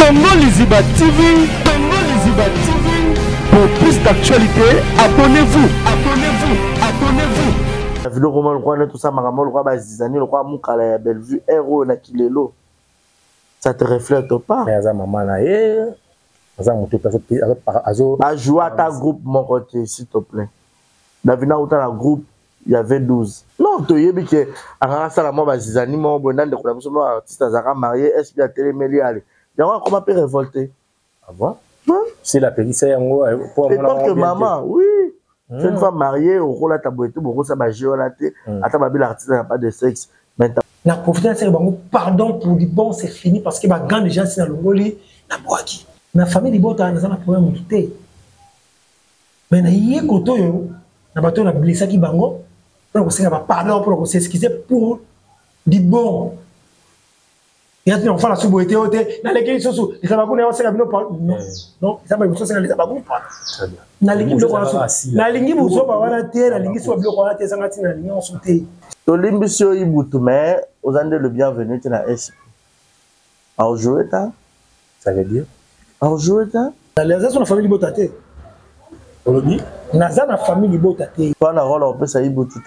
Congo Liziba TV, Congo Liziba TV. Pour plus d'actualité, abonnez-vous, abonnez-vous, abonnez-vous. La vidéo comment le roi tout ça, Maramo, le roi Bazizani, le roi Moukala, ya Bellevue, héros na Kilelo. Ça te reflète pas. Mais maman là, jouer à ta groupe, mon côté, s'il te plaît. Davina, où t'as la groupe, il y avait 12. Non, tu y es bien que, à Salamo Bazizani, mon bonheur de collaboration, artiste Azara marié, est-ce qu'il y a téléméli aller? Il y a comment peut révolter? Ah bon? C'est la périssée en haut. Et tant que maman, oui. C'est une femme mariée, au rôle à ta boîte, au rôle à ta géolate, à ta babille l'artiste n'a pas de sexe. Maintenant. La profité c'est bon, pardon pour dire bon, c'est fini parce que ma grande gens c'est dans le Moli, na boaki. Ma famille di bota na sama problème tout. Mais na yé koto yo, na bato na blessa ki bango, pour que c'est pardon pour s'excuser pour dire bon. Il y a des enfants la souboité oté, na leki soso, les abakou na oseka bino pas. Non, non, ça va soso les abakou pas. Na lingi bloko na so. Na lingi buso ba wana te, na lingi so bloko wana te sangati na lingi on sauté. Tolimbisio Ibutu, mais aux années le bienvenu, tu n'as pas. Alors, jouer, ça veut dire? Alors, jouer, les gens sont la famille Botate. On le dit? Naza la famille Botate. Toi, on a rôle, on peut ça Ibutu,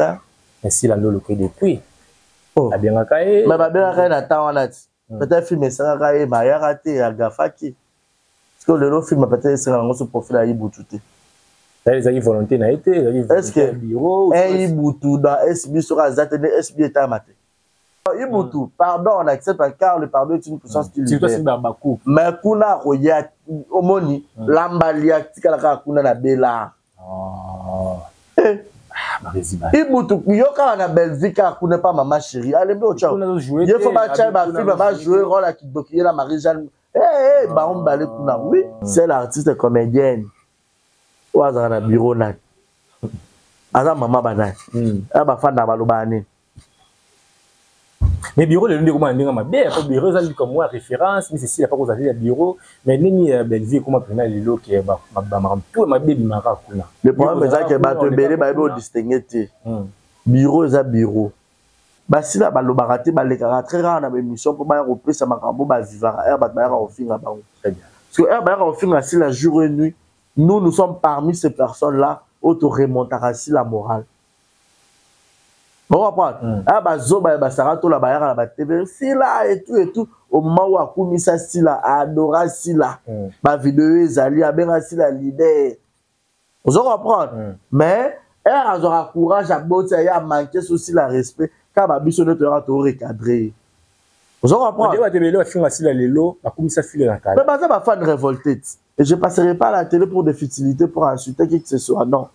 mais si la lolo que depuis. Oh. A bien akaye. Mais ba bien akaye na ta wana. Peut-être film ça akaye ba ya raté à Gafaki. Parce que le film peut-être c'est un gros profil à Ibutu. Ils ont volonté na été. Est-ce que bureau un Ibutu dans SB sera zatene SB est amaté? Ibutu, pardon, on accepte car le pardon est une puissance qui libère. C'est Babakou. Mais kuna roya omoni lambalia tikala kuna na bela. Ibutu yoka na Belgique kuna pas maman chérie. Allez bien ciao. Il faut pas chai ba film ba jouer rôle à Kidokier la Marie-Jeanne. Ba on balé kuna. Oui, c'est l'artiste comédienne. Ouazana na bureau na. Aza maman bana. Ba fanda balobane. Mais bureau le lundi comment ndinga mabe pas bureau ça comme moi référence mais c'est si la pas vous avez bureau mais nini Belgique comment prendre les lots qui ba tout ma baby mara kuna. Le problème c'est que ba to belé ba bo distinguer té. Bureau ça bureau. Ba si la ba lobarate ba lekara très rare na émission pour ba repris ça makambo ba vivara ba ba ofinga ba. Très bien. Parce que ba ofinga si la jour et nuit nous sommes parmi ces personnes là auto remontera si la morale. Bon après ah ba zoba ba sarato la ba yara ba TV si là et tout au moment où akumisa si la adora si la ba vidéo ezali abenga si la leader vous comprendre mais elle aura courage à botter ya manquer aussi la respect car ba biso notre aura to recadrer vous comprendre on va te belé finga si la lelo akumisa file na kala mais ba ça ba fan révolté et je passerai pas à la télé pour des futilités pour insulter qui que ce soit non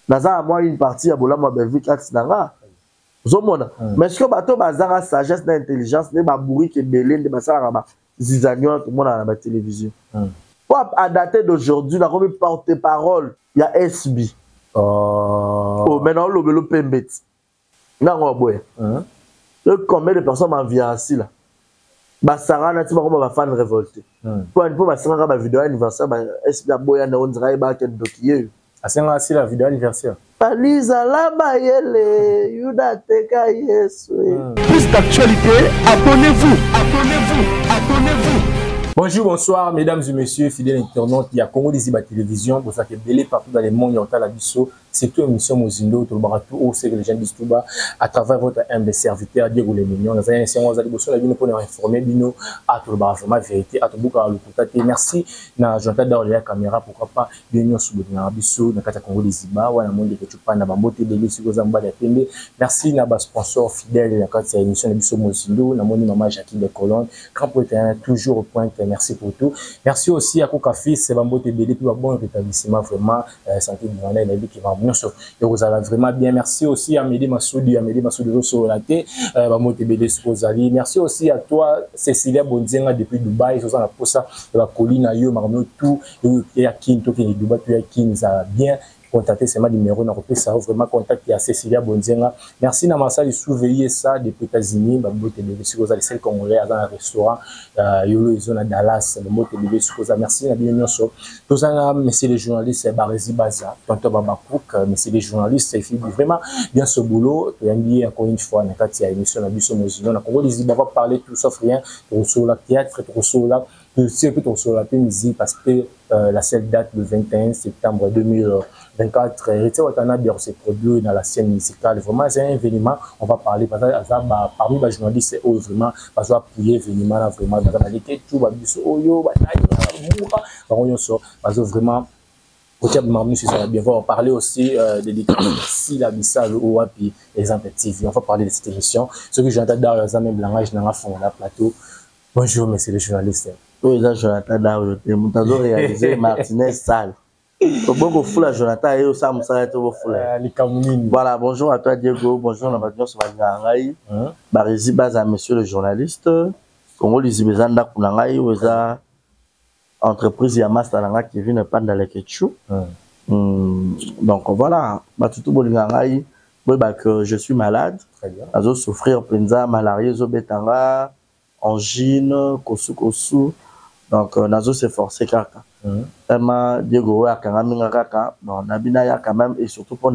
naza moi une partie à bola moi Belgique atinanga. Mais ce que bateau bazara sagesse d'intelligence ne ba bourri que belé de basara ba zizanyo tout le monde à la télévision. Pour à dater d'aujourd'hui la comme porte-parole il y a SB. Oh maintenant le belo pembet. Na ngoboye. Combien de personnes m'envient ainsi là. Basara na ti ba comme ba fan révolté. Pour basara ba vidéo anniversaire ba SB aboya na on dirait ba ken dokier. Asenga si la vidéo anniversaire. Paliza la bayele, yuda teka yesu. Plus d'actualité, abonnez-vous, abonnez-vous, abonnez-vous. Bonjour, bonsoir, mesdames et messieurs, fidèles internautes. Il y a Congo Liziba Télévision, pour ça que belé partout dans le monde, il y a la biso. C'est une émission Mozindo, tout le baratou, où c'est que les gens disent tout bas, à travers votre humble serviteur, Diego les millions. Dans un instant, on va vous la pour nous informer, bino, à tout le bar, vraiment vérité, à tout le bouc à l'autre. Merci, na j'entends dans la caméra, pourquoi pas, bien sûr, sur le biso, dans le Congo Liziba, ou à la monde que tu parles, na bambote de l'issue aux amba de télé. Merci, na bas sponsor fidèle, dans cette émission de biso Mozindo, na mon maman Jacqueline de Colonne, grand poète, toujours au point. Merci pour tout. Merci aussi à Coca Fils, c'est Bambo TBD, puis bon rétablissement, vraiment, santé de la vie qui va bien sûr. Et vous allez vraiment bien. Merci aussi à Mehdi Massoudi, sur la télé, Bambo TBD, Skozali. Merci aussi à toi, Cécilia Bonzenga, depuis Dubaï, sur la posa, la colline, à Marno, tout, et à Kinto, qui est Dubaï, puis à Kin, ça va bien. Contacter c'est ma numéro, ça vraiment contacter à Cécilia Bonzenga. Merci Namasa de surveiller ça depuis États-Unis, Bambo TBD, sur les celles congolais dans un restaurant, Yolo, ils ont à Dallas, Bambo TBD, sur merci à bien sûr. Tous ça, messieurs les journalistes, Barezi Baza, Tonton Babakouk, messieurs les journalistes, c'est vraiment bien ce boulot. Tu as dit encore une fois, dans cette émission, la Bisso Mozino, on a Congo, ils va parler tout sauf rien, tout sur le théâtre, tout sur la C'est plutôt sur la musique parce que la seule date le 21 septembre 2024, Héritier Watanabe s'est produit dans la scène musicale. Vraiment, c'est un événement. On va parler parce que parmi les journalistes, c'est vraiment parce qu'on va appuyer l'événement là vraiment dans la qualité tout va bien sur Oyo, parce que vraiment. On va parler aussi de l'équipe la Bissau ou puis exemple TV. On va parler de cette émission. Ce que j'entends dans le même langage dans la plateau. Bonjour, monsieur le journaliste. Oui, là, Jonathan Daoyo, tu as réalisé Martinez Sale. Bonjour, Foula Jonathan, et au Sam Salato Foula. Voilà, bonjour à toi, Diego. Bonjour, la radio sur Bangarangaï. Barizi Baza, monsieur le journaliste. Congo Lizibezanda Kunangaï, ou entreprise Yamasta Nanga qui vient pas dans les Ketchou. Donc voilà, tout Bolingangaï, que je suis malade. Très bien. Je souffrir penza malaria, zobetanga, angine, kosu. Donc nazo s'est forcé kaka. Tellement Diego a kangaminga kaka. Donc nabina ya quand même et surtout pour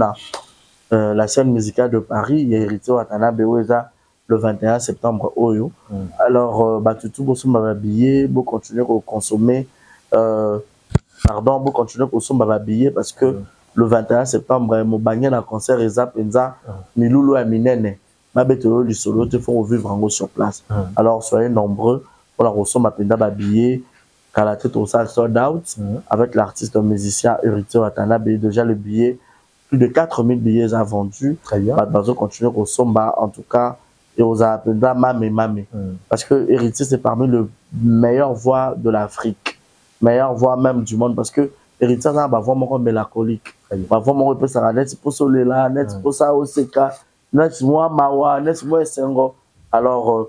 la scène musicale de Paris, il y a Héritier Watanabe le 21 septembre Oyo. Alors tout bosso m'a habillé, beau continuer à consommer vous continuez à consommer billets parce que le 21 septembre, mon bagné dans concert et penza Miloulou à Minene. Ma bête du solo, il faut vivre en sur place. Alors soyez nombreux pour la ressomme à billets. Quand la tête au salle sold out avec l'artiste musicien Héritier Watanabe, déjà le billet, plus de 4000 billets à vendu. Très bien. Bazo continue à consommer en tout cas et aux appels Mamé. Parce que Héritier c'est parmi les meilleures voix de l'Afrique. Meilleure voix même du monde parce que Héritier va voir mon mélancolique va voir mon peu ça net pour soler là net pour ça OCK net moi mawa net moi sengo alors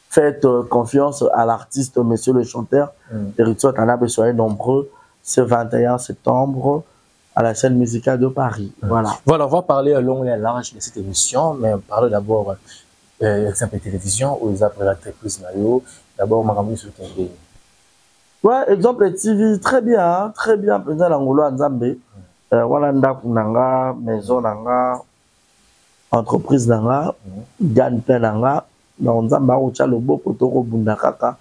faites confiance à l'artiste monsieur le chanteur Héritier Watanabe, soyez nombreux ce 21 septembre à la scène musicale de Paris. Voilà, on va parler à long et à large de cette émission, mais on parle d'abord exemple télévision où ils appellent la entreprise Nayo d'abord Maramou sur Kengé. Ouais, exemple TV, très bien, pendant l'angolo Nzambe. Voilà, nanga, maison nanga, entreprise nanga, gagne plein nanga. Donc, Nzamba, on tient le beau potoko bundakaka,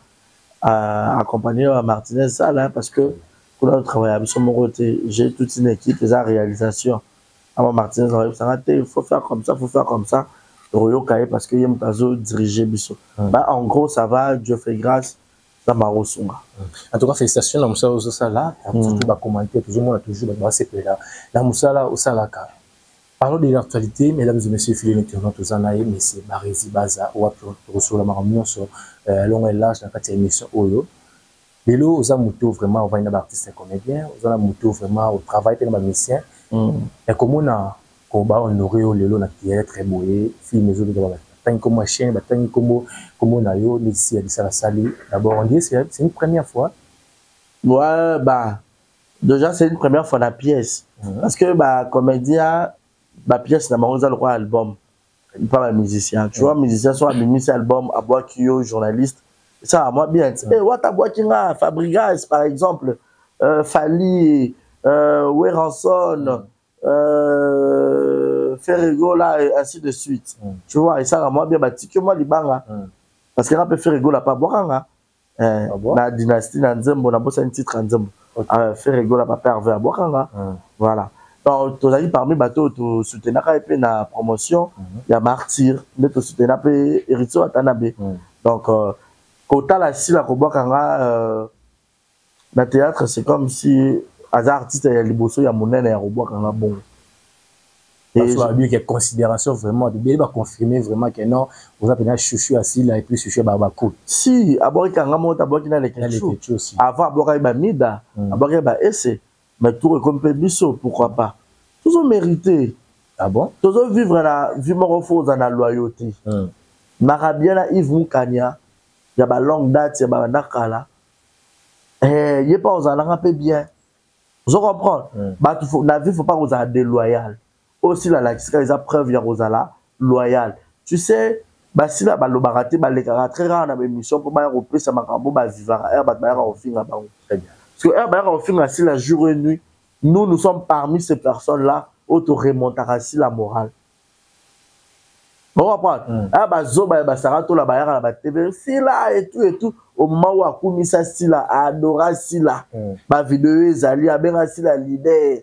accompagné à Martinez Sala, parce que pour notre travail, sur mon côté, j'ai toute une équipe, les réalisation. À Martinez, il faut faire comme ça. Royo Kaye, parce qu'il y a un dirigé Bisso. En gros, ça va, Dieu fait grâce. En tout cas, félicitations à Moussa Osala. Tu vas commenter, toujours moi, toujours dans ces pays-là. La Moussa Osalaka. Parlons de l'actualité, mesdames et messieurs, fidèles internautes, tous en aïe, messieurs Barizi Baza, ou à sur la maramion sur long et large dans la émission Oyo. Mais là, aux amoutous, vraiment, on va y avoir artistes et comédiens, aux amoutous, vraiment, au travail, puis les musiciens. Et comme on a honoré au Lélo, qui est très beau, fille, mais autres, comme chien, comme on a eu ici à la salle. D'abord, on dit c'est une première fois. Ouais, déjà c'est une première fois la pièce. Parce que comédien, la pièce n'a pas le droit album, pas un musicien. Tu vois, musicien soit un album, à boire Kyo, journaliste. Ça va moi bien. Et what à boire Kinga, Fabregas par exemple, Fali, Weranson. Ferrego là et ainsi de suite. Tu vois, et ça va moi bien que moi libanga parce que là peut Ferrego là pas boiranga la dynastie na Nzembo na bossa un titre Nzembo Ferrego là pas pervers à boiranga voilà. Donc tu as parmi bateau tu soutenir et puis na promotion il y a Martyr mais tu soutenir pe Héritier Watanabe. Donc quota la si la boiranga na théâtre c'est comme si as artiste il y a liboso il y a monene ya boiranga bon. Et il y a considération vraiment de bien confirmer vraiment que non vous avez un chouchou assis là et puis chouchou babako si abori kangamo tabaki na les aussi avant abori ba mida abori ba essayer mais tout comme biso pourquoi pas tous ont mérité. Ah bon tous ont vivre la vie morofose dans la loyauté Marabiana Yves Moukania il y a ba longue date il y a ba nakala il est pas aux alanga peu bien vous comprenez la vie faut pas vous être déloyal. Aussi la laxika ils a preuve ya Rosala loyal. Tu sais si la balobaraté les très rare dans émission pour ba repris ça makambo ba vivara air ba au finga ba très bien. Parce que air ba au finga si la jour et nuit nous sommes parmi ces personnes là auto remontera si la morale. Bon après ba zo ba sarato la ba ya ba TV si là et tout au moment où akumisa sila adora sila ba vidéo ezali abenga sila leader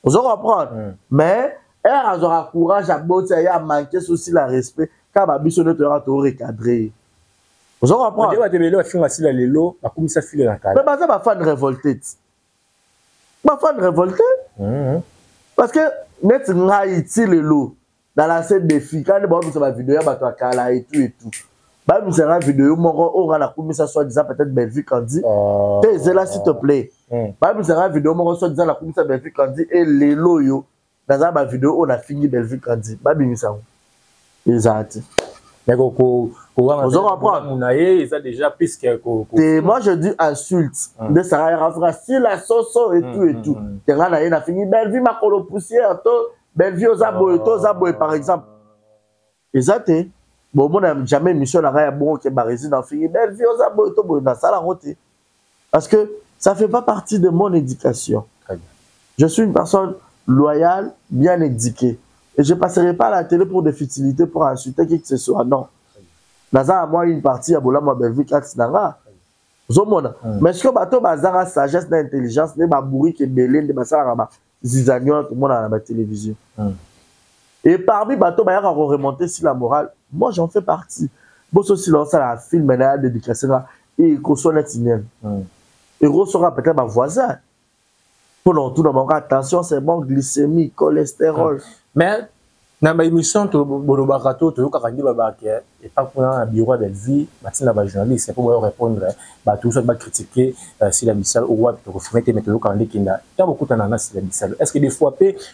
vous comprendre mais elle a courage à botser ya manquer aussi la respect car ba biso ne te recadrer vous comprendre ba tebelo afinga sila lelo akumisa file na kala mais baza ba fan révolté parce que net ngai ti lelo dans la scène des filles quand ba biso ba vidéo ya ba to kala et tout bah nous sera vidéo moro on a commis ça soit disant peut-être Bellevue Kandi t'es là s'il te plaît bah nous sera vidéo moro soit disant la commis ça Bellevue Kandi et les loyo dans la vidéo on a fini Bellevue Kandi bah bien ça exact mais vous comprendre ça déjà puisque moi je dis insulte de ça si la soso et tout t'es là on a fini Bellevue ma colo poussière to Bellevue aux aboy par exemple exact. Bon, moi, je n'ai jamais mission à bon que ma résidence fille belle vie aux abois dans ça la route parce que ça fait pas partie de mon éducation. Je suis une personne loyale, bien éduquée et je passerai pas à la télé pour des futilités pour insulter qui que ce soit non. Dans ça moi une partie à bola moi belle vie quand nanga. Zomona. Mais ce que bateau bazara sagesse d'intelligence ne ba bourri que belé de basara ba zizagnon tout le monde à la télévision. Et parmi bateau ba ya remonter sur la morale. Moi, j'en fais partie. Bon, aussi, là, ça, la film, maintenant, d'éducation, et qu'on soit netinienne. Et qu'on sera peut-être ma voisin. Pour tout le monde, attention, c'est bon, glycémie, cholestérol. Mais, dans ma émission, tu et pas pour un bureau de vie, un journaliste, c'est pour répondre, tout ça, critiquer si la missale ou quoi, tu refais tes méthodes quand il y a beaucoup d'ananas si la missale. Est-ce que des fois,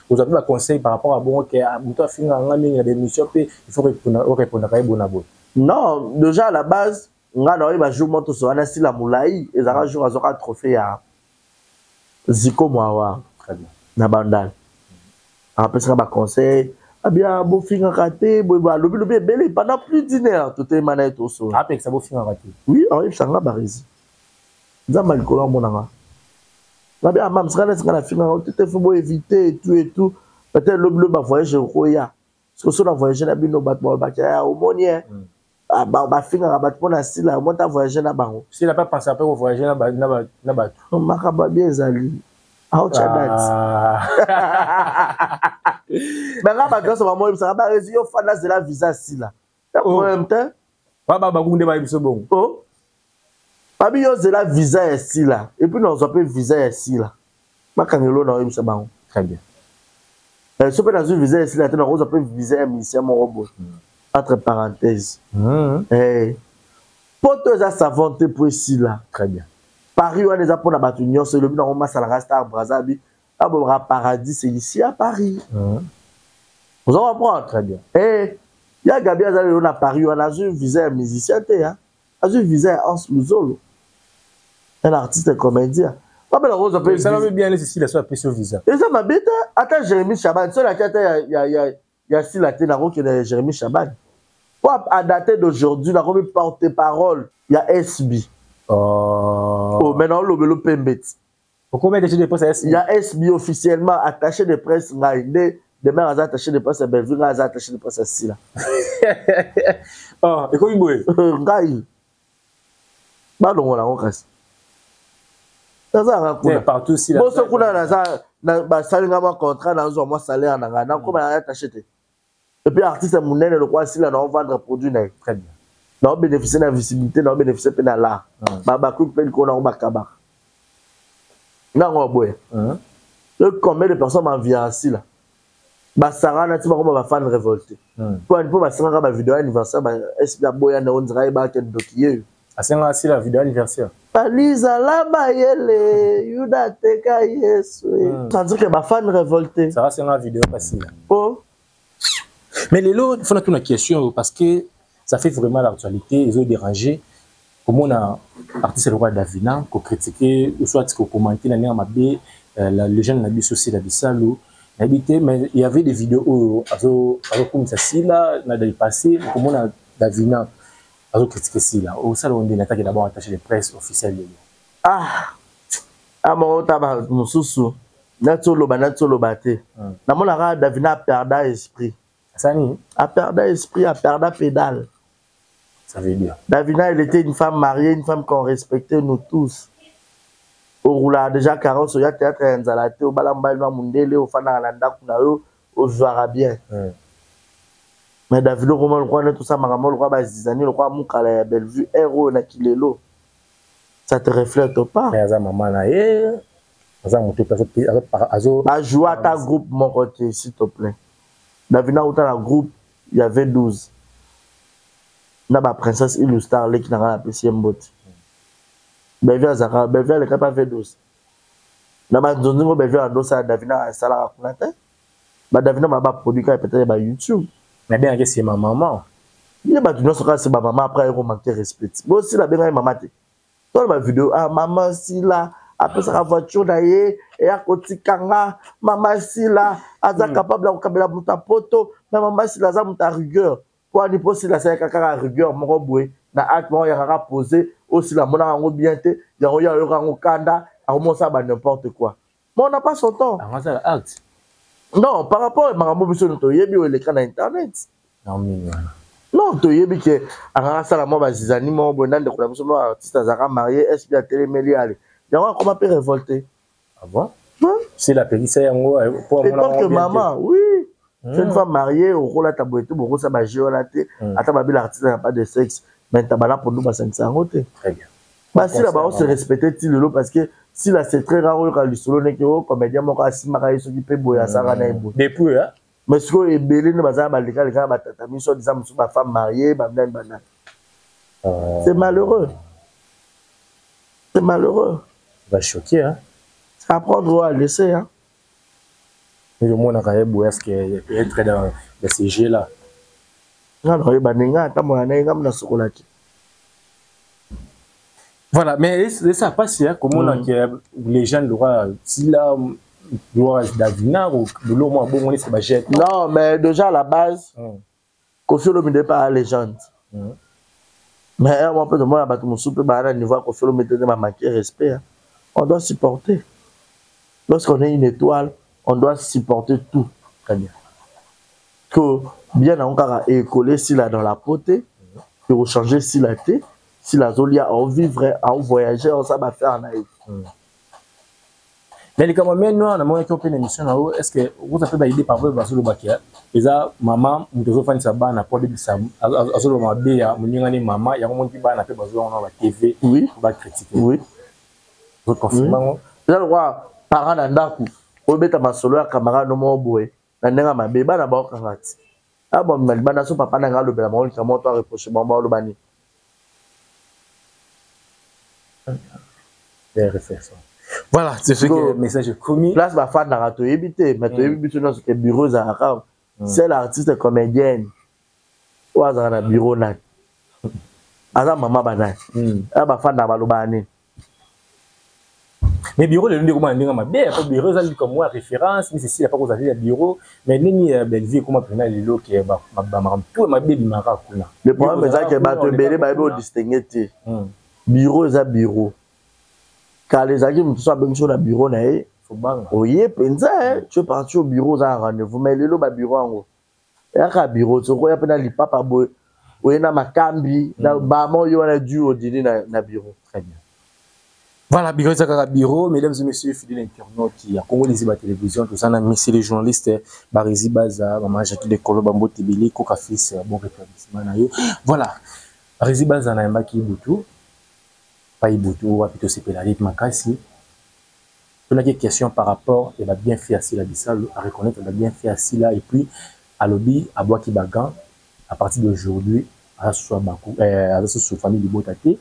vous avez un conseil par rapport à bon, que à fin de l'émission, il faut répondre à bon. Non, déjà à la base, on a joué mon tour, on a si la moulaï, et ça a joué un trophée à Ziko Mouawa. Très bien. Na bandal. Après ça, on a conseil. Ah bien, beau film raté, le belé pendant plus d'une heure, tout est mané tout ça. Ah, ça beau film raté. Oui, il s'en va barisi. Ça mal collant mon anga. Ah bien, mam, ça la film raté, tout faut éviter et tout. Peut-être le voyage au Roya. Parce que sur la voyage na bino batmo bakaya au monier. Ah ba film rabat pour la style, moi ta voyage na bango. Si il a pas pensé après au voyage na ba. Makaba bien zali. How to mais là, ma grâce à moi, ça va réussir au fan de la visa si là. En même temps, pas bagunde ba biso bon. Oh. Pas bien de la visa ici là. Et puis nous appelle visa ici là. Ma kangelo na biso bango. Très bien. Ce que dans une visa ici là, nous appelle visa ministère mon robot. Entre parenthèses. Poto za savante pour ici là. Très bien. Paris on les a pour la batunion, c'est le but dans ma salle rasta Brazzaville. Abora Paradis, c'est ici à Paris. Vous en comprenez très bien. Et il y a Gabi Azali, on a Paris, on a vu visé un musicien, on a vu visé un Hans Luzolo, un artiste comédien. Ça va bien aller ici, la soit sur visa. Et ça m'a bête. Attends, Jérémy Chaban, seul à il y a si la tête de Jérémy Chaban. À dater d'aujourd'hui, la remise porte-parole, il y a SB. Oh, maintenant, le Pembet. Pourquoi attaché de presse? Il y a SB officiellement attaché de presse. Demain, on a attaché de presse à Bellevue, on a attaché de presse à Silla. Oh, et comment il bouille? Ngaï. Bah non, on a encore. Ça va, partout ici. Bon, ce qu'on a, ça a un contrat dans un salaire, on a comment attaché. Et puis, artiste, mon nez, le quoi, si là, on vend un produit. Très bien. On bénéficie de la visibilité, on bénéficie de l'art. Bah, coup de peine qu'on a au Bakabar. Non, combien de personnes m'envient ici là? Bah, Sarah, n'a-t-il pas comme fan révolté? Pour une fois, Sarah, ma vidéo anniversaire, est-ce que la boya n'a on dirait pas qu'elle docuye? Ah, c'est là, la vidéo anniversaire. Palisa la bayele, yuda teka yesu. Ça veut dire que ma fan révolté. Sarah, c'est la vidéo passée. Oh. Mais les lots, il faut une question parce que ça fait vraiment l'actualité, ils ont dérangé. Comment on a artiste le roi Davina, qu'on critiquait, ou soit qu'on commentait l'année en mabé, les jeunes n'habitent aussi la Bissalo, n'habitaient, mais il y avait des vidéos où, comme ça, si là, on a passé, comment on a Davina, à critiquer si là, au salon on attaque d'abord attaché les presses officielles. Ah, mon tabac, mon sous-sous, Natolo Bate, na mon ara Davina a perdu esprit. Ça ni? A perdu esprit, a perdu pédale. Ça veut dire. Davina, elle était une femme mariée, une femme qu'on respectait nous tous. Au roula déjà carrosse, il y a théâtre à Nzalate, au Balamba, au Mundele, au Fanalanda, au Varabien. Mais Davina, comment le roi, tout ça, Maramo, le roi Bazizani, le roi Moukala, Bellevue, héros, Nakilelo. Ça te reflète pas. Mais à maman, là, bah, jouer à ta groupe, mon côté, s'il te plaît. Davina, où t'as la groupe, il y avait 12. Na ba princesse Illustar, qui n'a pas apprécié Mboti. Bevia Zara, Bevia, elle n'a pas fait 12. Na ba Nzonzingo, Bevia, a dosa Davina, a sala à Kunate. Bah, Davina m'a pas produit, peut-être, bah, YouTube. Mais bien, c'est ma maman. Il y a des gens qui c'est ma maman, après, ils manqué respect. Moi aussi, la bien, maman, dans ma vidéo, ah, maman, si là, après sa voiture, d'ailleurs, et à côté, kanga, maman, si là, aza capable de faire un poto, mais maman, si là, ça m'a rigueur. Pour aller poser la série à rigueur, mon roboué, na acte, il y a posé, aussi la monnaie en bien, il y a un kanda, à ça, n'importe quoi. Mais on n'a pas son temps. Acte. Non, par rapport à ma maman, il y a l'écran d'Internet. Non, tu y que à ça la moi des animaux bonnes de collaboration artiste Zara marié est-ce qu'il y a télé méliale il y a comment peut révolter ah bon c'est la petite ça yango pour que maman oui c'est une femme mariée au rôle à tabouetou beaucoup ça bagé on a été attends ma belle artiste n'a pas de sexe mais t'as pas là pour nous passer 500 côté très bien bah si là-bas on se respectait il le parce que si là c'est très rare quand le solo n'est que comédien mon cas si ma qui peut boya ça na ibo depuis hein. Mais ce que Belé ne va pas les gars, soit disant ma femme mariée, c'est malheureux. C'est malheureux. Ça va choquer, hein. Ça apprendre à laisser, hein. Mais le monde a quand même est-ce qu'il est dans ces jeux-là. Voilà, mais ça passe, hein, comment les gens l'auront, si là, Davina ou de l'eau moins bon c'est ma jette. Non mais déjà à la base Kofi Olomide pas la légende mais on peut demander à battre mon soupe à niveau Kofi Olomide m'a manqué respect on doit supporter lorsqu'on est une étoile on doit supporter tout très bien que bien encore écoler si là dans la potée pour changer si la thé si la zone à vivre à voyager on ça va faire en Haïti. Mais les camarades, nous, on a une émission là-haut. Est-ce que vous avez des idées par rapport à ce bakia? Et ça, maman, nous devons faire ça, on a pas de ça. À ce moment-là, il y a une maman, il y a un monde qui va faire besoin de la TV. Oui. Va critiquer. Oui. Vous confirmez? Là, le roi, parent d'Andaku, au bêta ma solo, camarade, no more boy. N'anga ma bébé, na ba okangati. Ah bon, mais le banaso papa n'anga le bela, moi, comment toi reprocher, bon, le bani. Bien réflexion. Voilà, c'est ce que le message est commis. Place ma femme n'a pas évité, mais tu évites dans ce bureau à c'est l'artiste comédienne. Ou à un bureau là. À la maman banane. À ma femme n'a pas le bané. Mais bureau le comment on ma bien pas bureau ça comme moi référence mais c'est si il y a pas vous avez le bureau mais ni Bellevue comment prendre les lots qui ma tout ma baby mara kuna. Le problème c'est que ba te béré ba be distinguer. Bureau ça bureau. Quand les amis me sont bien sur le bureau là faut bang. Oui, penza tu es parti au bureau ça rendez-vous mais le ba bureau en haut. Et à bureau tu vois pas li papa boy. Oui na makambi na ba mo yo na dû au dîner na bureau. Très bien. Voilà, bureau, mesdames et messieurs, fidèles internautes, il y a Congo les télévision, tout ça, messieurs les journalistes, Barizi Baza, maman Jackie de Kolo, Bambo Tibili, Coca Fils, bon rétablissement. Voilà, Barizi Baza, n'a pas qui Ibutu, pas Ibutu, ou plutôt c'est Pélalit Makasi. On a des questions par rapport à la bien fait assis la Bissal, à reconnaître la bien fait assis là, et puis à lobby, à Boaki Bagan, à partir d'aujourd'hui, à ce soit famille de Botate.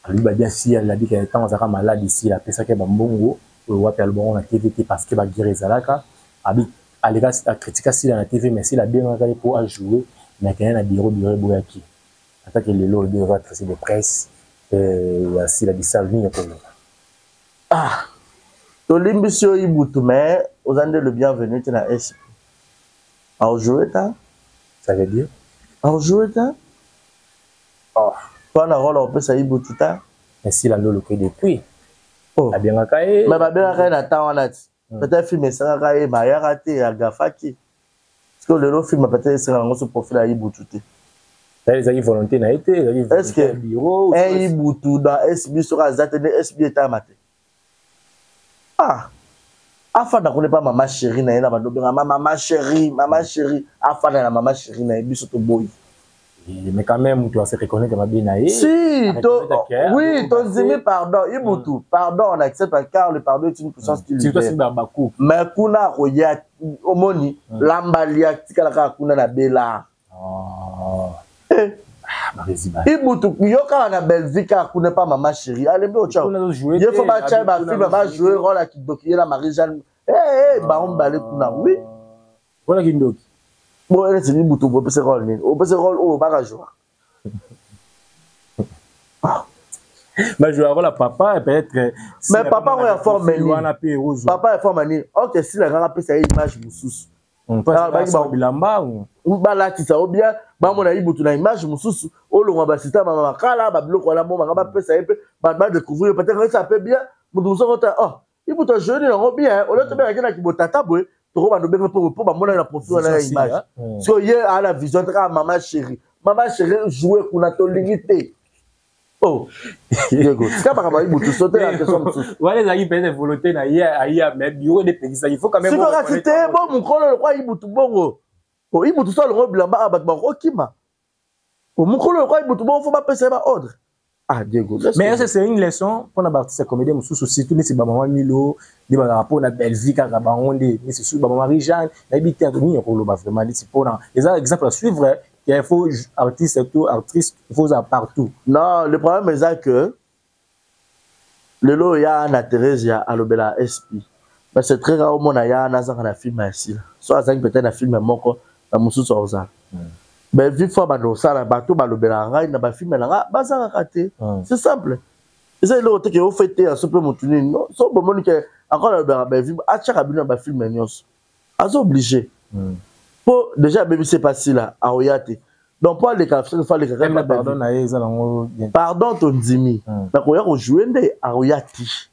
Lui va bien si elle a dit qu'elle était malade ici, la pesa que bambongo, ou wapi albon la TV parce que ba girezalaka, abi alega a critiquer si la TV mais si la bien regardé pour jouer, mais qu'il y a un bureau boyaki. Attaque le lot de retracer de presse si la Bissal vient pour nous. Ah. To limbisio Ibutu mais aux andés le bienvenu tu na SP. À jouer ta? Ça veut dire à jouer ta? Oh. Toi, on a rôle un peu ça Ibutu ta. Mais si la lolo que depuis. Oh. La bien caillé. Mais la bien caillé na ta on a. Peut-être film ça caillé ba ya raté à Gafaki. Parce que le film peut-être c'est un gros profil à Ibutu. Ça y est, volonté n'a été. Est-ce que bureau un Ibutu dans SB sera Zatene SB est amaté? Ah! Afin de connaître pas maman chérie, maman chérie, afin de maman chérie, na ebi surtout boy. Mais quand même, tu dois se reconnaître ma bien naïe. Si, oui, ton zimi pardon, Ibutu, pardon, on accepte car le pardon est une puissance qui libère. C'est Babakou. Mais kuna roya omoni lambalia tikala kuna na bela. Ibutu yoka na Belgique kuna pas maman chérie. Allez bien ciao. Il faut pas chai ba film ba jouer rôle à Kidoki la Marie-Jeanne. Ba on balé kuna oui. Voilà Kidoki. Bon, elle c'est Ibutu pour ce rôle. Au ce rôle au ba jouer. Mais je vais avoir la papa peut-être. Mais papa on est fort meni. Papa est fort meni. OK, si la grand ça image mususu. Bilamba ou balatisa ou bien bamona Ibutu na image mususu olonga basita mama kala ba biloko la moma ba pesa epe ba découvrir peut-être que ça peut bien mutu sokota oh Ibutu jeune na bien au lieu de bien na kibotata boy to ba no benga pour ba mona na profil na image so hier à la vision tra maman chérie jouer kuna to limité. Oh, Diego, c'est pas grave, Ibutu sauter la question. Voilà, les amis, peut-être volonté na hier, mais bureau des pays, il faut quand même. Si tu as cité, bon, mon collègue, le roi Ibutu bongo. Oh, Ibutu soit le roi Blamba abat bango kima. Oh, mon collègue, le roi Ibutu bongo, faut pas passer par ordre. Ah, Diego. Mais c'est une leçon pour la partie comédie, mais surtout les maman Milo, les rapport na Belgique, Rabaronde, mais c'est sur maman Marie-Jeanne, l'habité Anthony, on le vraiment, c'est pour les exemples à suivre. Il faut artiste et tout, artiste, il faut ça partout. Non, le problème est que le lot il y a Anna Thérèse, il y a Alobela SP. Mais c'est très rare au monde il y a un film ici. Soit ça peut-être un film moko na musu sorza. Mais vite fois bando ça la bateau balobela ngai na ba film na bazanga raté. C'est simple. Et ça le côté que au fêter à ce peu montuni non, so bon que encore la ba film a chaka bino ba film nyos. Azo obligé. Pour déjà bébé c'est passé là à Oyate. Donc pour les cafés il faut les cafés pardon ton dimi. Na ko ya ko jouer ndé à Oyate.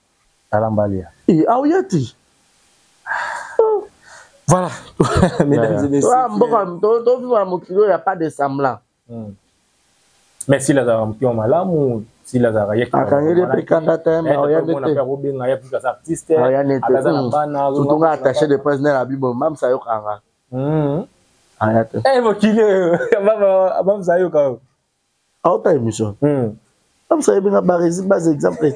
Alambalia. Et à Oyate. Voilà. Mesdames et messieurs. Il n'y a pas de semblant. Mais si la dame qui ont malade ou si la dame qui ont attaché de presse dans la Bible, même ça y est. Eh, mon kilo, même ça y est. Ah, t'as émission. Comme ça y est, bien bas exemple.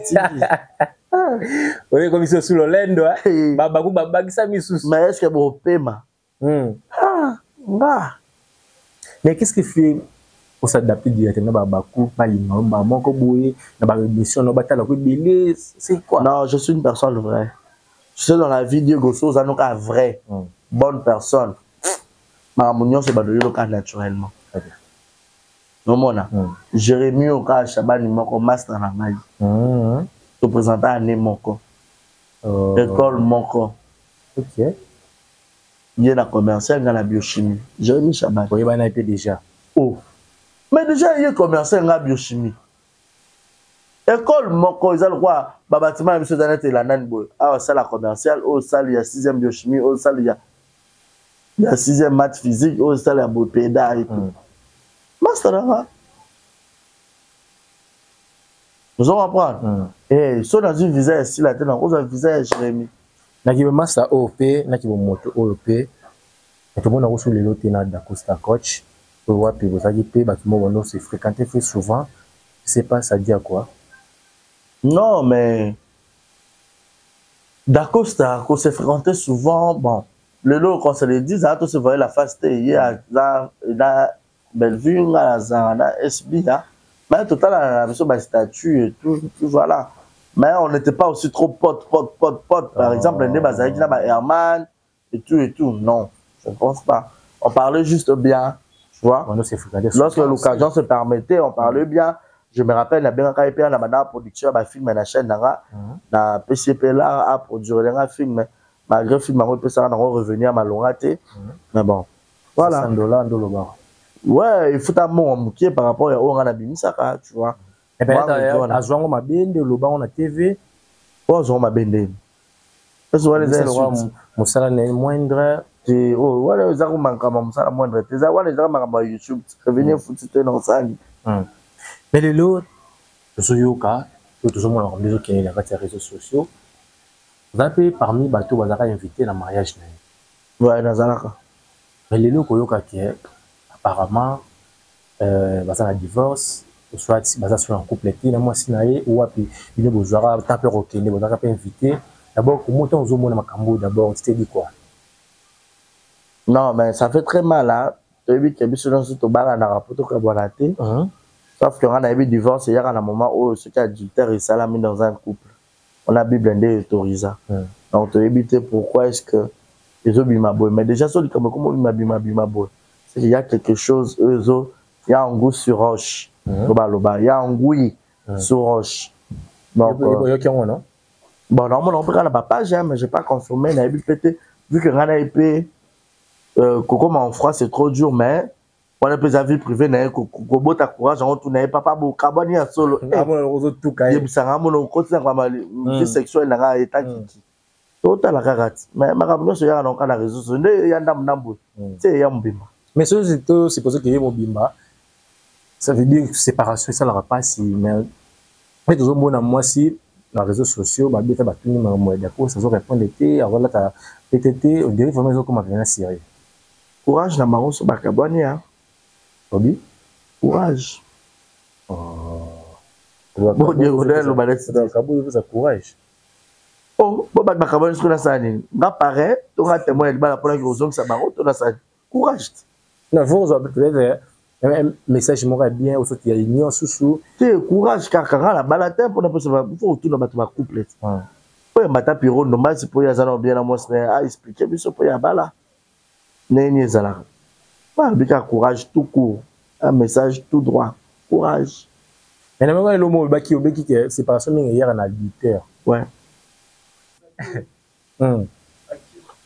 Oui, comme ils sous l'Olendo, mais est-ce que vous paiement? Mais qu'est-ce qui fait pour s'adapter directement à Bakou, c'est quoi? Non, je suis une personne vraie. Je suis dans la vie de Gosso, c'est un vrai, bonne personne. Ma mounion, c'est le cas naturellement. Non, mon Jérémy au cas Chaban, il m'a master dans la maille. Je présente à Moko. École Moko. Ok. Il y a la commerciale dans la biochimie. Jérémy Chaban. Oui, il y a été déjà. Oh. Mais déjà, il y a commercial dans la biochimie. École Moko, ils ont le droit. Bâtiment, M. Zanet et la Nanboy. Ah, ça, la commerciale. Oh, ça, il y a 6e biochimie. Oh, ça, il y a 6e maths physique. Oh, ça, il y a Bopéda et tout. Master, là. Vous allez apprendre. Et si on a un visage ici, là, on a un visage, Jérémy. Naki be master OP, naki be moto OP. Et tout le monde a reçu les lots d'Acosta Coach. Pour voir, puis vous avez payé, tout le monde se fréquenter fait souvent. Je sais pas, ça dit à quoi? Non, mais d'Acosta, qu'on s'est fréquenté souvent, bon, le lot, quand ça les dit, ça a se voyait la face, il y a la Bellevue, la SB, là. Mais total, la mission de statut et tout, voilà. Mais on n'était pas aussi trop potes. Par exemple, les Bazaki, Herman et tout. Non, je ne pense pas. On parlait juste bien, tu vois. Lorsque l'occasion se permettait, on parlait bien. Je me rappelle, il y a bien un la production, un film, la chaîne, la PCP là, a produit un film. Malgré le film, on peut revenir à ma longue. Mais bon, voilà. $100. Ouais, il faut un mot par rapport à Oranabimisa, tu vois. Et bien, à Zouango Mabende, le bas on a TV. Oh, Zouango Mabende. Mon salaire est moindre. te oh wala eza ko mankama musala moindre te eza wala eza makamba YouTube revenir foutu te na osali mais lelo tozoyoka tozomona comme des autres qui na kati ya réseaux sociaux zape parmi bato bazaka invité na mariage na ouais nazalaka mais lelo koyoka ke apparemment baza na divorce soit baza sur un couple te na mwasi na ye ou wapi bino bozwaka tant pe rokende bozaka pe invité d'abord comment on zomona makambo d'abord tu t'es dit quoi? Non mais ça fait très mal là tu vu que biso dans tout bala na rapport ko bonate sauf que on a eu divorce il y a un moment où ce qui adultère et salami dans un couple on a Bible ndé autorisé donc tu éviter pourquoi est-ce que les autres bimaboy mais déjà sur comme comment bimaboy c'est qu'il y a quelque chose eux autres il y a un goût sur roche il y a un goût sur roche donc non bon normalement on peut la page mais j'ai pas confirmé na peut-être vu que on a épée comme en France c'est trop dur mais on a plus avis privé na ko ta courage on tourner papa bo kabani ya solo tout kai yebisanga mono continue kwa vie sexuelle na état kiki tota la karate mais makambo so ya na kana réseaux sociaux nde ya ndambo c'est ya mbimba mais c'est supposé que ye mbimba ça veut dire que séparation ça la pas si mais tout monde à moi si dans les réseaux sociaux bah beta ba tuni ma mo d'accord ça zo répondre été avant là ta PTT on dirait vraiment comme rien sérieux courage na bango so bakabani ya obi courage bon Dieu le balance kabo ça courage oh bon bakabani so na sani nga paraît to nga témoin ba la pour que ozong sa bango to na sani courage non vous peut-être un message m'aurait bien au sortir union sous courage car la balade pour ne pas faut tout dans ma couple pour mata piro no mas pour ya zana bien na moi à expliquer biso pour ya bala neni zala pas bika courage tout court un message tout droit courage mais même le mot baki obeki que séparation mingi hier en adultère ouais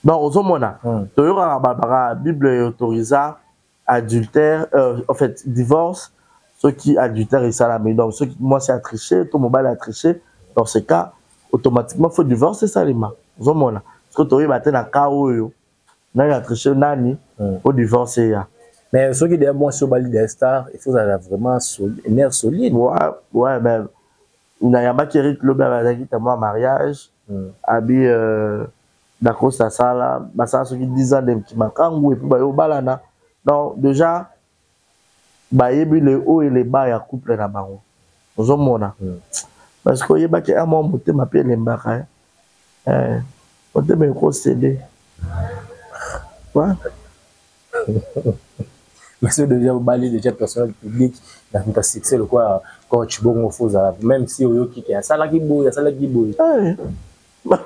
non ozomona to yora ba bible autorisa adultère en fait divorce ceux qui adultère et salamé donc ceux qui moi c'est à tricher tout mobile a triché dans ce cas automatiquement faut divorcer ça les mains zomona parce que toi matin na kao yo na ya tricher nani au divorcer ya mais ceux qui derrière moi sur bali des stars il faut avoir vraiment un air solide ouais mais na yamba qui Eric Lobe bazaki ta moi mariage abi d'accord ça là ba ça ceux qui 10 ans de petit makangu et puis ba yo balana. Donc déjà bayebi les hauts et les bas ya couple na bango ozomona parce que yeba ke amo motema pe lembaka motema ko céder quoi mais c'est déjà bali déjà personnel public dans ta succès le quoi coach bongo foza même si oyoki ke asala ki boy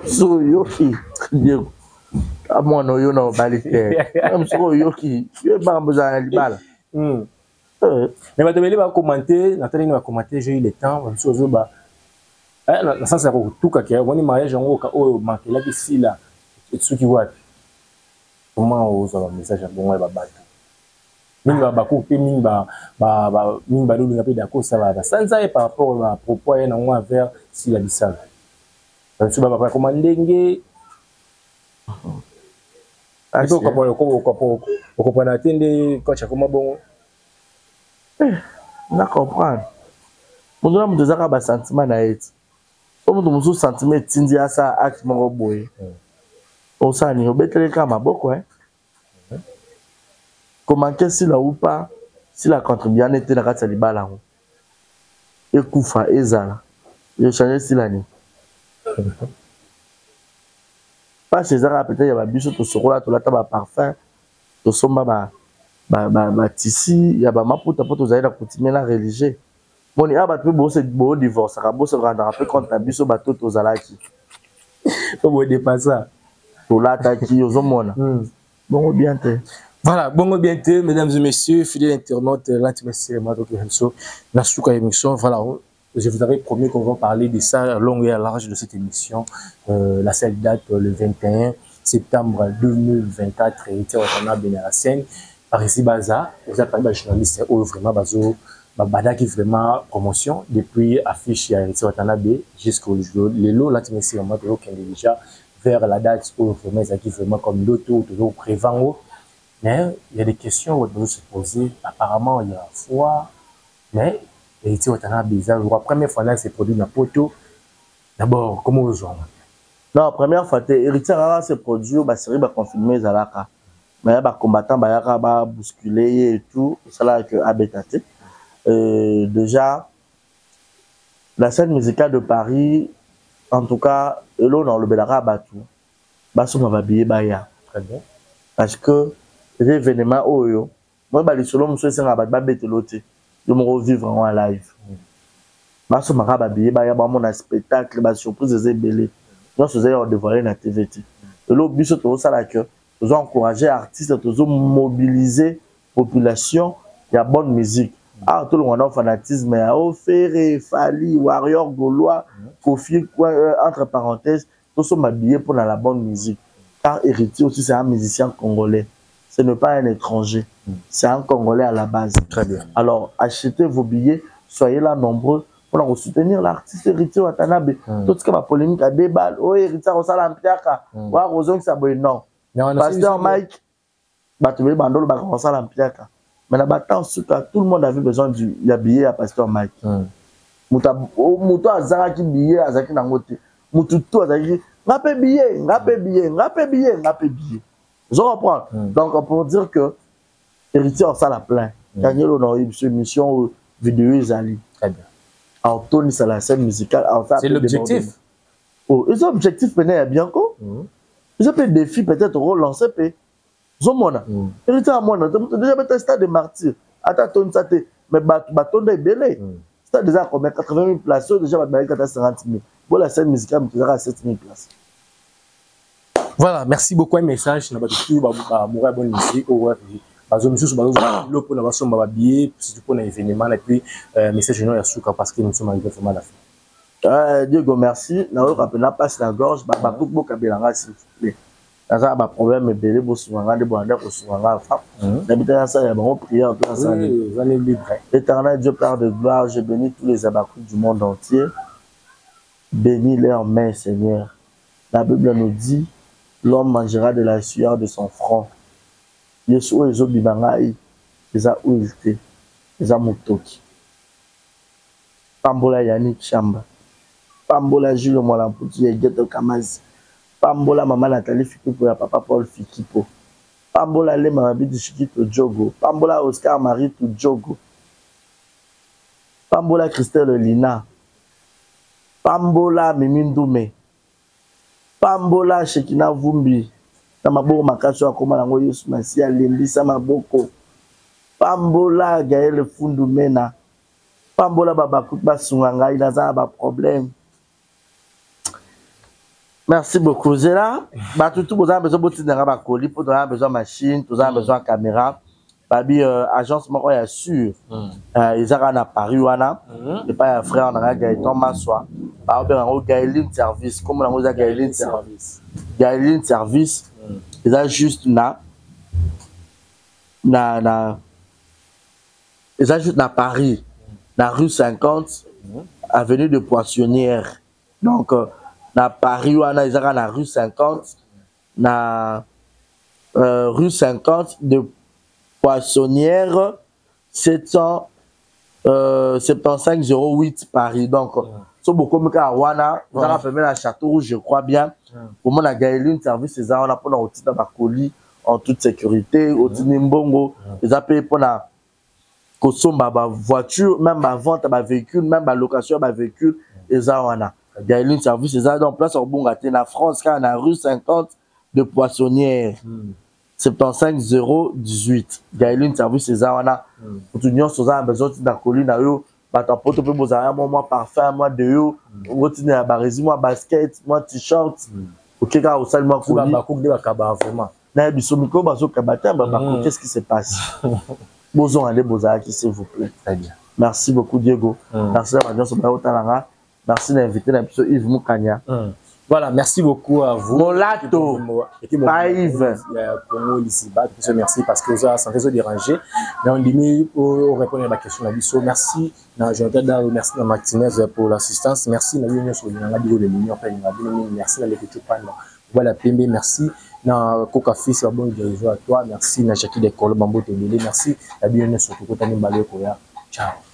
so yoki Diego amona yo na bali te am so yoki yo ba mboza libala mais bato beli ba commenter natali ni ba commenter j'ai eu le temps ba so ba na sasa ko tuka ke woni mariage ngo ka o makela ki sila etsuki wapi comment ozo message bongo ba bato mingi ba coupe mingi ba lulu ngapi d'accord ça va sanza et par rapport à propos na ngo vers sila bisala tu vas pas commander nge Ako comprendre atende coach akoma bongo na comprendre mundo na mundo zaka ba sentiment na eti o mundo muzo sentiment tindi asa act moko boye o sani obetele kama boko comment que si la ou pas si la contribution était na kati libala ngo ekufa ezala yo changer si la ni pas chez Zara peut-être il y a biso to sokola to lata ba parfum to somba ba tisi il y a ba maputa poto zaida continuer la religieux bon ya ba pe bo se bo divorce ka bo se rendre un peu compte na biso ba to zalaki faut bo dépasser to lata ki ozomona bon bien te voilà bongo bien te mesdames et messieurs fidèles internautes l'intimité moi donc na suka émission voilà. Je vous avais promis qu'on va parler de ça à long et à large de cette émission. La seule date le 21 septembre 2024 et on a bien la scène par ici Baza. Vous avez parlé de journaliste ou vraiment Bazo Bada qui vraiment promotion depuis affiche à Watanabe jusqu'au Lelo là tu me sais moi déjà faire la date où vraiment ils vraiment comme l'auto toujours prévent. Mais il y a des questions où on doit se poser. Apparemment, il y a foi, mais héritier on a bizarre. La première fois là, c'est produit dans poto. D'abord, comment vous jouez? Non, première fois, héritier rara se produit, bah série va confirmer Zalaka. Mais bah combattant bah yaka bah bousculer et tout, ça là que abétaté. Déjà la scène musicale de Paris, en tout cas, là dans le Belara Batu, bah son va habiller bah ya. Très bien. Parce que les événements oyo, moi bah les solo monsieur c'est rabat bah bête l'autre, je me revivre en live. Bah son va habiller bah ya bah mon spectacle bah surprise des ébélés. Nous faisons dévoiler la TVT. Et là, but c'est tout ça là que nous encourager artistes, nous mobiliser population, il y a bonne musique. Ah, tout le monde a fanatisme, mais au Ferré, Fali, Warrior, Gaulois, Kofi, entre parenthèses, tous sont habillés pour la bonne musique. Car Héritier aussi, c'est un musicien congolais. Ce n'est pas un étranger. C'est un Congolais à la base. Très bien. Alors, achetez vos billets, soyez là nombreux pour soutenir l'artiste Héritier Watanabe. Tout ce qui est polémique à débat, oh, Héritier, on s'en a l'ampiaka. Ou à Roson qui s'abonne, non. Pasteur Mike, Batoué Bandolo, on s'en a l'ampiaka. Mais là-bas, tout le monde avait besoin du billet à Pasteur Mike. Moutou Azara qui billet, Azaki Nangote. Moutou tout Azaki, rappé billet. Je reprends. Donc, pour dire que Héritier, on s'en a plein. Gagner une mission vidéo, Izali. Très bien. Alors, Tony, c'est la scène musicale. C'est l'objectif. Oh, ils ont objectif, peut-être, bien quoi. Ils ont des défis, peut-être, relancer, ils ont héritier à moi, déjà, un stade de martyr. Attends, Tony, ça t'est. Mais bâton est belé. C'est déjà combien 80 000 places, déjà, 50 000. Bon, la scène musicale, tu as 7 000 places. Voilà, merci beaucoup. Un message, na batu ba bonne musique au bazo monsieur bazo le pour la version ba billet c'est pour un événement et puis message non ya souka parce que nous sommes arrivés vraiment à la fin. Diego merci. Na rappel na passe la gorge ba beaucoup kabelanga s'il vous plaît. Ça ba problème belé bo souvent de bo ko souvent fa. D'habitude ça ya bon prière tout ça. Éternel Dieu Père de gloire, je bénis tous les abakous du monde entier. Bénis leurs mains Seigneur. La Bible nous dit l'homme mangera de la sueur de son front. Yesu ezo bibangai eza ulte eza mutoki. Pambola Yannick Chamba. Pambola Jules Molamputi Yegeto Kamazi. Pambola Maman Nathalie Fikipo ya Papa Paul Fikipo. Pambola Le Mabidi Shikito Djogo. Pambola Oscar Marie Djogo. Pambola Christelle Lina. Pambola Mimindoume. Pambola Shekina Vumbi. Namaboko Makacho Akoma Nango Yesu Masia Lembisa Maboko. Pambola Gaël Fundumena. Pambola Babakout Basunganga, il a un problème. Merci beaucoup. Zéla, tout vous avez besoin de colis, pour avoir besoin de machine, vous avez besoin de caméra. Babi, agence, moi, je suis sûr. Ils ont à Paris, et pas un frère, on a Gaëtan Massoa. Par exemple, Gaëline Service, comme on a Gaëline Service. Gaëline Service, ils ont juste ils ont juste Paris, la rue 50, avenue de Poissonnière. Donc, na Paris, ils ont la rue 50, rue 50 de Poissonnière, 7508 Paris. Donc, so beaucoup de cas wana, vous avez fermé la Château Rouge, je crois bien. Pour moi, la Gaëline Service, c'est ça, on a pour la route dans colis en toute sécurité, au Tinimbongo, ils ont payé pour la voiture, même la vente à véhicule, même la location à véhicule, ils ont wana. Gaëline Service, ils ont en place au Bongaté, la France, quand on a rue 50 de Poissonnière. 7508. Gaëline Service, c'est ça, on a. Pour tout le monde, on a besoin d'un colis, Batapoto peut vous avoir moi parfum, moi de haut, routine à barisi, moi basket, moi t-shirt. Ok, quand vous savez moi colis. Vraiment. Na bisomiko bazo kabata, qu'est-ce qui se passe? Bozon allez bozaki s'il vous plaît. Très bien. Merci beaucoup Diego. Merci à Madame Sobaotalanga. Merci d'inviter l'invité Yves Moukania. Voilà, merci beaucoup à vous. Molato, pas Yves. Merci parce que vous avez sans raison dérangé. Mais on dit pour répondre à la question de la merci. Merci à Martinez pour l'assistance. Merci à l'Union sur l'Union. Merci à l'équipe. voilà Pembe merci na Coca Fils la bonne dirigeant à toi merci na Jackie de Kolo Bambo Tembele merci la bienvenue surtout quand tu es malé koya ciao